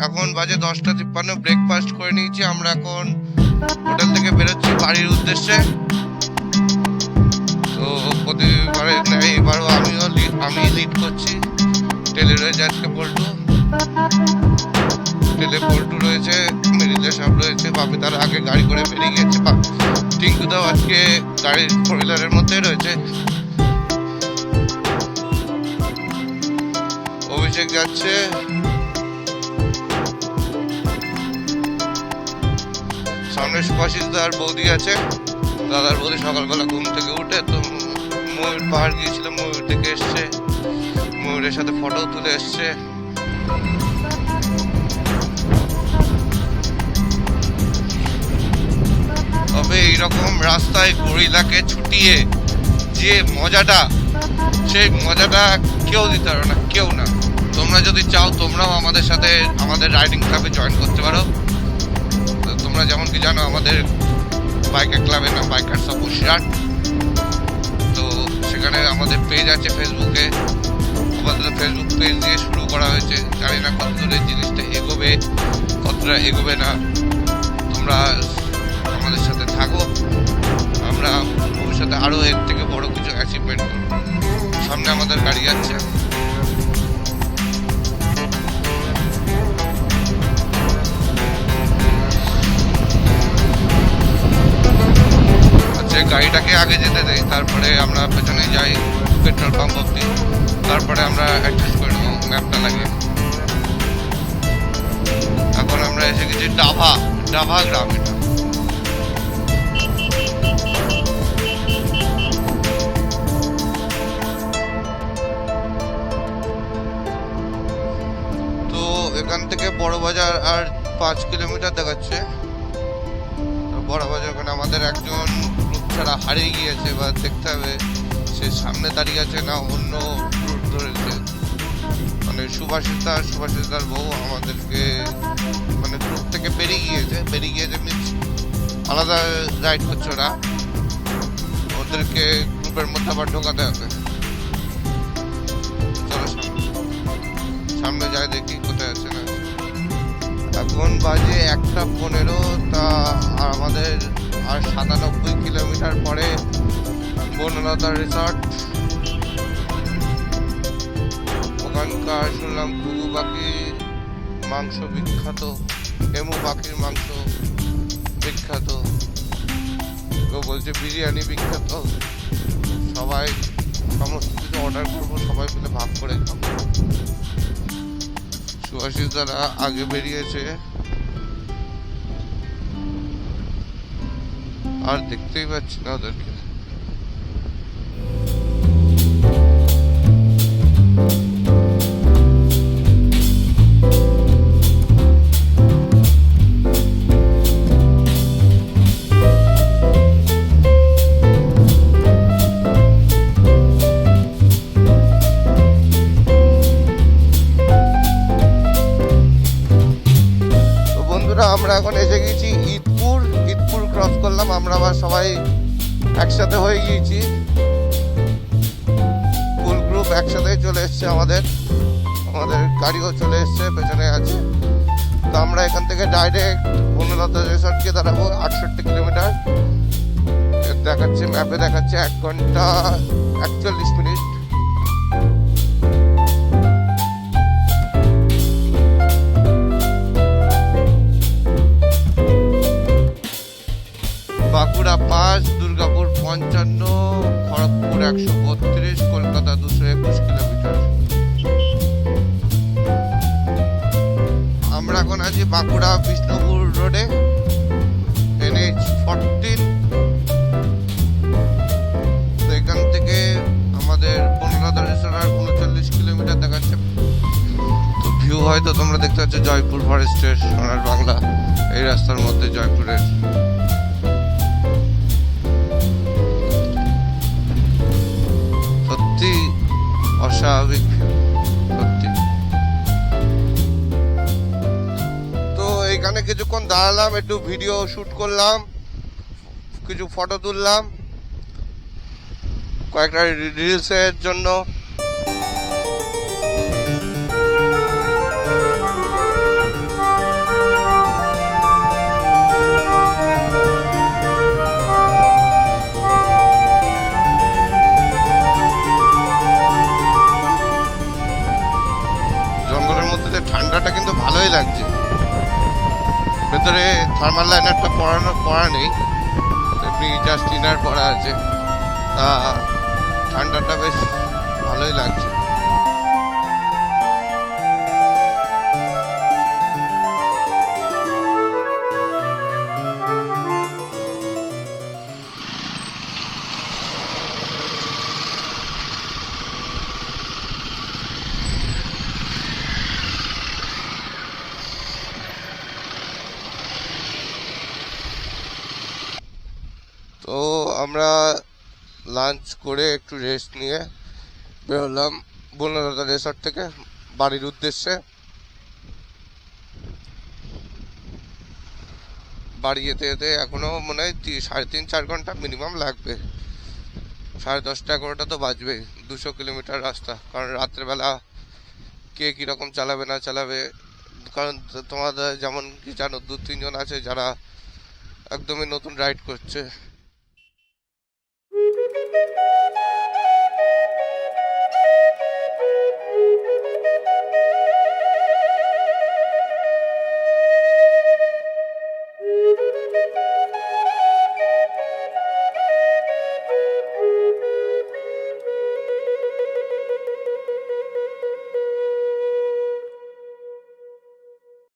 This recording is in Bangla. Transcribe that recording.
এখন বাজে 10:53। ব্রেকফাস্ট করে নিয়েছি। আমরা এখন হোটেল থেকে বেরোচ্ছি বাড়ির উদ্দেশ্যে। তো প্রতিবারে এবারও আমি লিড করছি। টেলে রয়েছে আজকে পল্টু, টেলে পল্টু রয়েছে, মেরিলে সব রয়েছে। বাপি তার আগে গাড়ি করে বেরিয়ে গেছে। টিঙ্কুদাও আজকে গাড়ির 4-হুইলারের মধ্যে রয়েছে। অভিষেক যাচ্ছে, সামনে সুভাষিস দার বৌদি আছে। দাদার বৌদি সকালবেলা ঘুম থেকে উঠে তো ময়ূর পাহাড় গিয়েছিল, ময়ূর থেকে এসছে, ময়ূরের সাথে ফটো তুলে এসছে। তবে এইরকম রাস্তায় গরিলাকে ছুটিয়ে যে মজাটা, সেই মজাটা কেউ দিতে পারো না, কেউ না। তোমরা যদি চাও তোমরাও আমাদের সাথে আমাদের রাইডিং ক্লাবে জয়েন করতে পারো। তোমরা যেমন কি জানো আমাদের বাইকার ক্লাবের নাম বাইকার্স অফ বসিরহাট। তো সেখানে আমাদের পেজ আছে ফেসবুকে। আমাদের ফেসবুক পেজ দিয়ে শুরু করা হয়েছে। জানি না কতদূর জিনিসটা এগোবে, কতটা এগোবে না। তোমরা আমাদের সাথে থাকো, আমরা ভবিষ্যতে আরও এর থেকে বড় কিছু অ্যাচিভমেন্ট করবো। সামনে আমাদের গাড়ি যাচ্ছে। গাড়িটাকে আগে যেতে দেয়, তারপরে আমরা পেছনে যাই পেট্রোল পাম্প অব্দি, তারপরে আমরা অ্যাডজাস্ট করে নেবো ম্যাপটা লাগে। এখন আমরা এসে গেছি ডাভা গ্রাম। এটা তো এখান থেকে বড় বাজার আর 5 কিলোমিটার দেখাচ্ছে। বড় বাজার ওখানে আমাদের একজন ছাড়া হারিয়ে গিয়েছে, বা দেখতে হবে সে সামনে দাঁড়িয়ে আছে না অন্য রুট ধরেছে। মানে সুভাষিতার বউ আমাদেরকে মানে গ্রুপ থেকে বেরিয়ে গিয়েছে মিনস আলাদা রাইড করছে ওরা। ওদেরকে গ্রুপের মধ্যে আবার ঢোকাতে হবে। চলো সামনে যাই দেখি কোথায় আছে না। এখন বাজে 1:15। তা আমাদের আর 97 কিলোমিটার পরে বনলতা রিসর্ট। ওখানকার শুনলাম ঘুঘু পাখির মাংস বিখ্যাত, এমু পাখির মাংস বিখ্যাত, কেউ বলছে বিরিয়ানি বিখ্যাত। সবাই সমস্ত কিছু অর্ডার করবো, সবাই মিলে ভাগ করে খাবো। সুভাষিস দ্বারা আগে বেরিয়েছে, আর দেখতেই পাচ্ছি না ওদেরকে। তো বন্ধুরা আমরা এখন এসে গেছি ঈদপুর ক্রস করলাম। আমরা আবার সবাই একসাথে হয়ে গিয়েছি, ফুল গ্রুপ একসাথে চলে এসছে। আমাদের গাড়িও চলে এসছে, পেছনে আছে। তো আমরা এখান থেকে ডাইরেক্ট বনলতা রিসর্টকে দাঁড়াবো। 68 কিলোমিটার দেখাচ্ছে, ম্যাপে দেখাচ্ছে 1 ঘন্টা 41 মিনিট। বাঁকুড়া 5, দুর্গাপুর 55, খড়গপুর 132, কলকাতা 221 কিলোমিটার। আমরা এখন আছি বাঁকুড়া বিষ্ণুপুর রোডে, NH14। তো এখান থেকে আমাদের বনলতা রিসর্ট 39 কিলোমিটার দেখাচ্ছে। তো ভিউ হয়তো তোমরা দেখতে পাচ্ছ জয়পুর ফরেস্টের সোনার বাংলা, এই রাস্তার মধ্যে জয়পুরের। সত্যি অস্বাভাবিক সত্যি। তো এখানে কিছুক্ষণ দাঁড়ালাম, একটু ভিডিও শুট করলাম, কিছু ফটো তুললাম কয়েকটা রিলসের জন্য। ভালোই লাগছে। ভেতরে থার্মাল লাইনারটা পরা নেই, এমনি জাস্ট ইনার পরা আছে। তা ঠান্ডাটা বেশ ভালোই লাগছে। তো আমরা লাঞ্চ করে একটু রেস্ট নিয়ে বেরোলাম বনলতা রিসর্ট থেকে বাড়ির উদ্দেশ্যে। বাড়ি যেতে যেতে এখনো মনে হয় 3.5-4 ঘন্টা মিনিমাম লাগবে। 10:30-11টা তো বাজবেই। 200 কিলোমিটার রাস্তা, কারণ রাত্রেবেলা কে কিরকম চালাবে না চালাবে। কারণ তোমাদের যেমন কি জানো, 2-3 জন আছে যারা একদমই নতুন রাইড করছে।